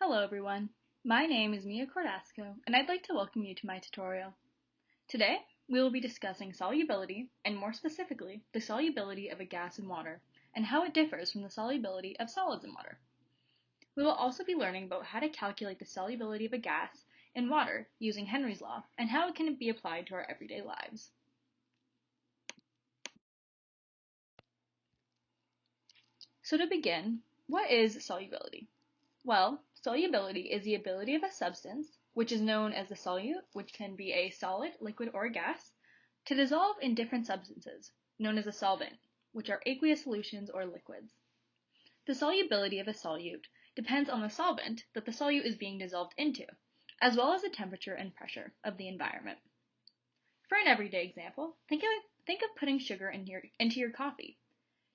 Hello everyone, my name is Mia Cordasco and I'd like to welcome you to my tutorial. Today, we will be discussing solubility and more specifically, the solubility of a gas in water and how it differs from the solubility of solids in water. We will also be learning about how to calculate the solubility of a gas in water using Henry's law and how it can be applied to our everyday lives. So to begin, what is solubility? Well, solubility is the ability of a substance, which is known as the solute, which can be a solid, liquid, or a gas, to dissolve in different substances, known as a solvent, which are aqueous solutions or liquids. The solubility of a solute depends on the solvent that the solute is being dissolved into, as well as the temperature and pressure of the environment. For an everyday example, think of putting sugar into your coffee.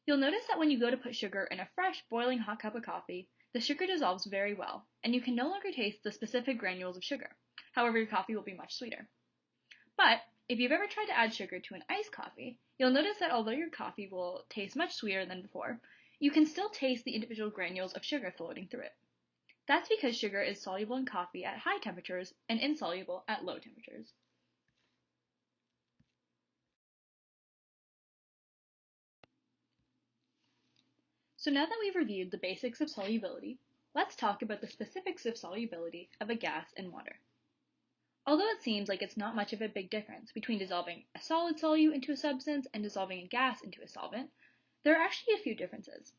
You'll notice that when you go to put sugar in a fresh, boiling hot cup of coffee, the sugar dissolves very well, and you can no longer taste the specific granules of sugar. However, your coffee will be much sweeter. But if you've ever tried to add sugar to an iced coffee, you'll notice that although your coffee will taste much sweeter than before, you can still taste the individual granules of sugar floating through it. That's because sugar is soluble in coffee at high temperatures and insoluble at low temperatures. So now that we've reviewed the basics of solubility, let's talk about the specifics of solubility of a gas in water. Although it seems like it's not much of a big difference between dissolving a solid solute into a substance and dissolving a gas into a solvent, there are actually a few differences.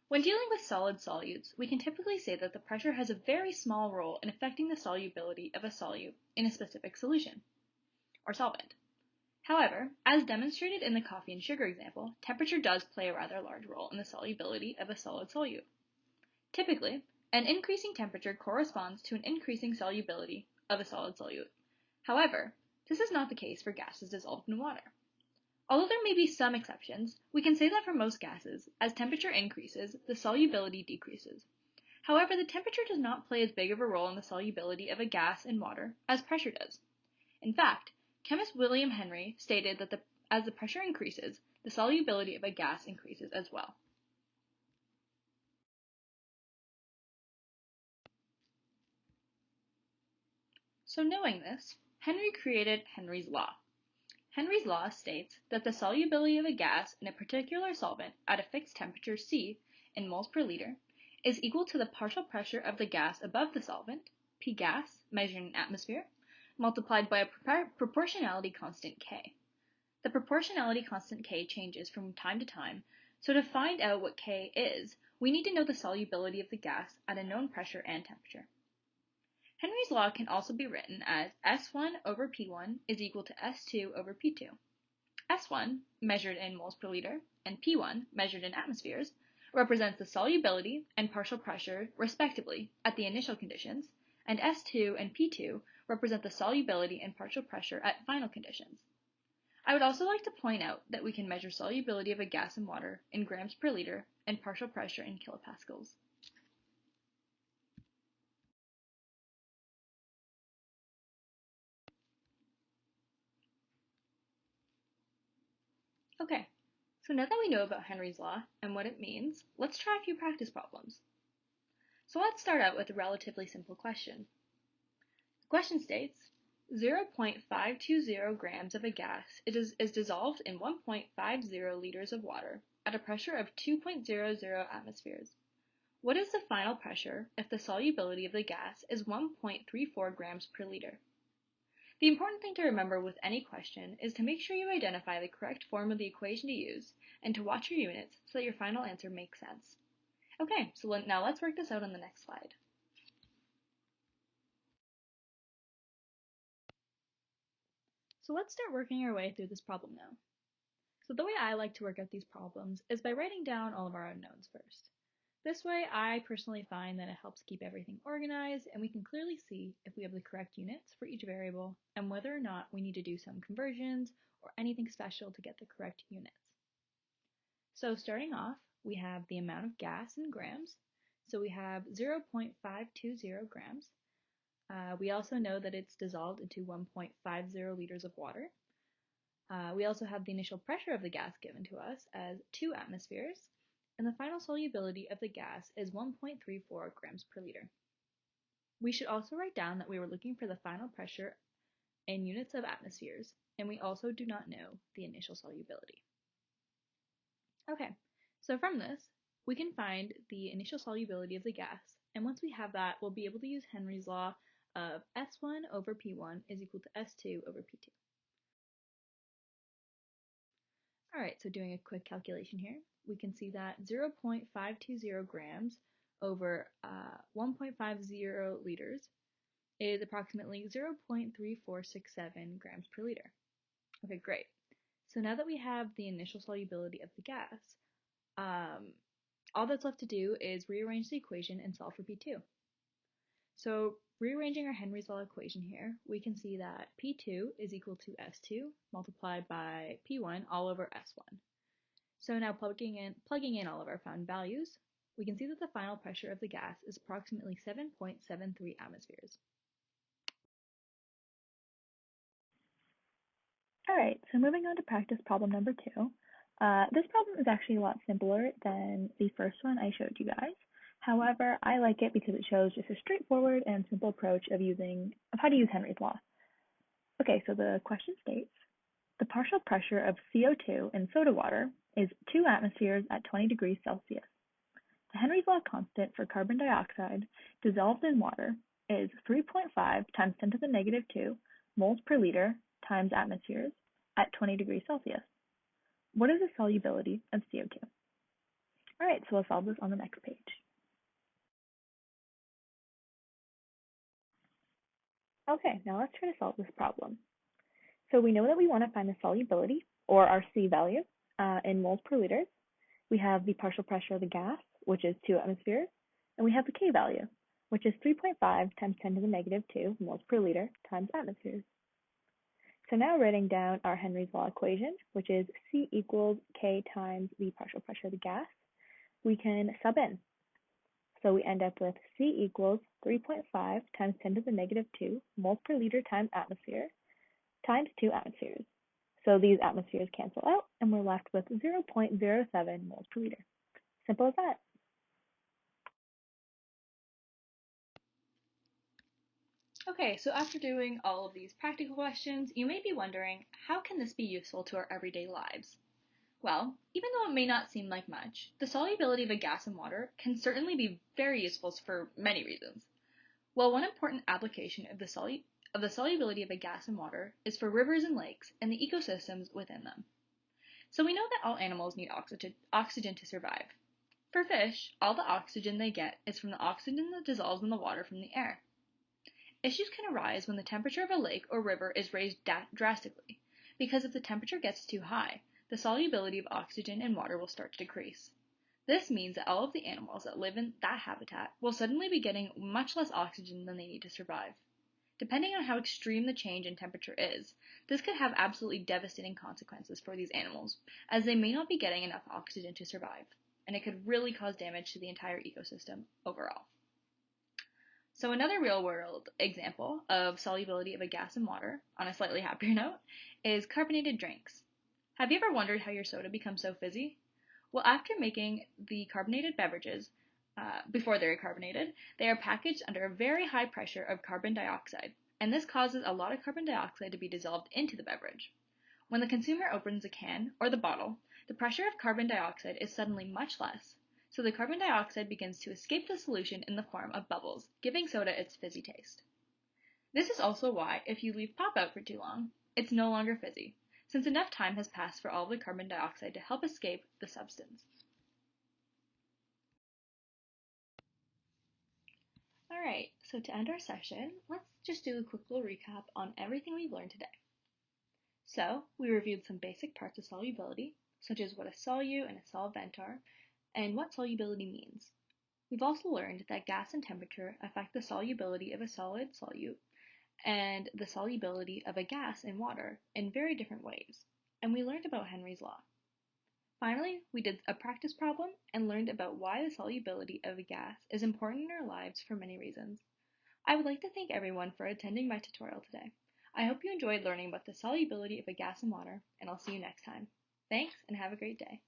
When dealing with solid solutes, we can typically say that the pressure has a very small role in affecting the solubility of a solute in a specific solution, or solvent. However, as demonstrated in the coffee and sugar example, temperature does play a rather large role in the solubility of a solid solute. Typically, an increasing temperature corresponds to an increasing solubility of a solid solute. However, this is not the case for gases dissolved in water. Although there may be some exceptions, we can say that for most gases, as temperature increases, the solubility decreases. However, the temperature does not play as big of a role in the solubility of a gas in water as pressure does. In fact, chemist William Henry stated that as the pressure increases, the solubility of a gas increases as well. So knowing this, Henry created Henry's law. Henry's law states that the solubility of a gas in a particular solvent at a fixed temperature C in moles per liter is equal to the partial pressure of the gas above the solvent, P gas, measured in atmosphere, multiplied by a proportionality constant K. The proportionality constant K changes from time to time, so to find out what K is, we need to know the solubility of the gas at a known pressure and temperature. Henry's law can also be written as S1 over P1 is equal to S2 over P2. S1, measured in moles per liter, and P1, measured in atmospheres, represents the solubility and partial pressure, respectively, at the initial conditions, and S2 and P2 represent the solubility and partial pressure at final conditions. I would also like to point out that we can measure solubility of a gas in water in grams per liter and partial pressure in kilopascals. Okay, so now that we know about Henry's law and what it means, let's try a few practice problems. So let's start out with a relatively simple question. The question states, 0.520 grams of a gas is dissolved in 1.50 liters of water at a pressure of 2.00 atmospheres. What is the final pressure if the solubility of the gas is 1.34 grams per liter? The important thing to remember with any question is to make sure you identify the correct form of the equation to use and to watch your units so that your final answer makes sense. Okay, so now let's work this out on the next slide. So let's start working our way through this problem now. So the way I like to work out these problems is by writing down all of our unknowns first. This way, I personally find that it helps keep everything organized and we can clearly see if we have the correct units for each variable and whether or not we need to do some conversions or anything special to get the correct units. So starting off, we have the amount of gas in grams. So we have 0.520 grams. We also know that it's dissolved into 1.50 liters of water. We also have the initial pressure of the gas given to us as 2 atmospheres, and the final solubility of the gas is 1.34 grams per liter. We should also write down that we were looking for the final pressure in units of atmospheres, and we also do not know the initial solubility. Okay, so from this, we can find the initial solubility of the gas, and once we have that, we'll be able to use Henry's law of S1 over P1 is equal to S2 over P2. Alright, so doing a quick calculation here, we can see that 0.520 grams over 1.50 liters is approximately 0.3467 grams per liter. Okay, great. So now that we have the initial solubility of the gas, all that's left to do is rearrange the equation and solve for P2. So rearranging our Henry's law equation here, we can see that P2 is equal to S2 multiplied by P1 all over S1. So now plugging in all of our found values, we can see that the final pressure of the gas is approximately 7.73 atmospheres. All right, so moving on to practice problem number 2. This problem is actually a lot simpler than the first one I showed you guys. However, I like it because it shows just a straightforward and simple approach of how to use Henry's law. Okay, so the question states, the partial pressure of CO2 in soda water is 2 atmospheres at 20 degrees Celsius. The Henry's law constant for carbon dioxide dissolved in water is 3.5 times 10 to the negative 2 moles per liter times atmospheres at 20 degrees Celsius. What is the solubility of CO2? All right, so we'll solve this on the next page. Okay, now let's try to solve this problem. So we know that we want to find the solubility, or our C value, in moles per liter. We have the partial pressure of the gas, which is 2 atmospheres, and we have the K value, which is 3.5 times 10 to the negative 2 moles per liter times atmospheres. So now writing down our Henry's law equation, which is C equals K times the partial pressure of the gas, we can sub in. So we end up with C equals 3.5 times 10 to the negative 2 moles per liter times atmosphere times 2 atmospheres. So these atmospheres cancel out, and we're left with 0.07 moles per liter. Simple as that. Okay, so after doing all of these practical questions, you may be wondering, how can this be useful to our everyday lives? Well, even though it may not seem like much, the solubility of a gas in water can certainly be very useful for many reasons. Well, one important application of the solubility of a gas in water is for rivers and lakes and the ecosystems within them. So we know that all animals need oxygen to survive. For fish, all the oxygen they get is from the oxygen that dissolves in the water from the air. Issues can arise when the temperature of a lake or river is raised drastically, because if the temperature gets too high, the solubility of oxygen in water will start to decrease. This means that all of the animals that live in that habitat will suddenly be getting much less oxygen than they need to survive. Depending on how extreme the change in temperature is, this could have absolutely devastating consequences for these animals, as they may not be getting enough oxygen to survive, and it could really cause damage to the entire ecosystem overall. So another real-world example of solubility of a gas in water, on a slightly happier note, is carbonated drinks. Have you ever wondered how your soda becomes so fizzy? Well, after making the carbonated beverages, before they're carbonated, they are packaged under a very high pressure of carbon dioxide, and this causes a lot of carbon dioxide to be dissolved into the beverage. When the consumer opens the can, or the bottle, the pressure of carbon dioxide is suddenly much less, so the carbon dioxide begins to escape the solution in the form of bubbles, giving soda its fizzy taste. This is also why, if you leave pop out for too long, it's no longer fizzy, since enough time has passed for all of the carbon dioxide to help escape the substance. Alright, so to end our session, let's just do a quick little recap on everything we've learned today. So, we reviewed some basic parts of solubility, such as what a solute and a solvent are, and what solubility means. We've also learned that gas and temperature affect the solubility of a solid solute and the solubility of a gas in water in very different ways, and we learned about Henry's law. Finally, we did a practice problem and learned about why the solubility of a gas is important in our lives for many reasons. I would like to thank everyone for attending my tutorial today. I hope you enjoyed learning about the solubility of a gas in water, and I'll see you next time. Thanks, and have a great day.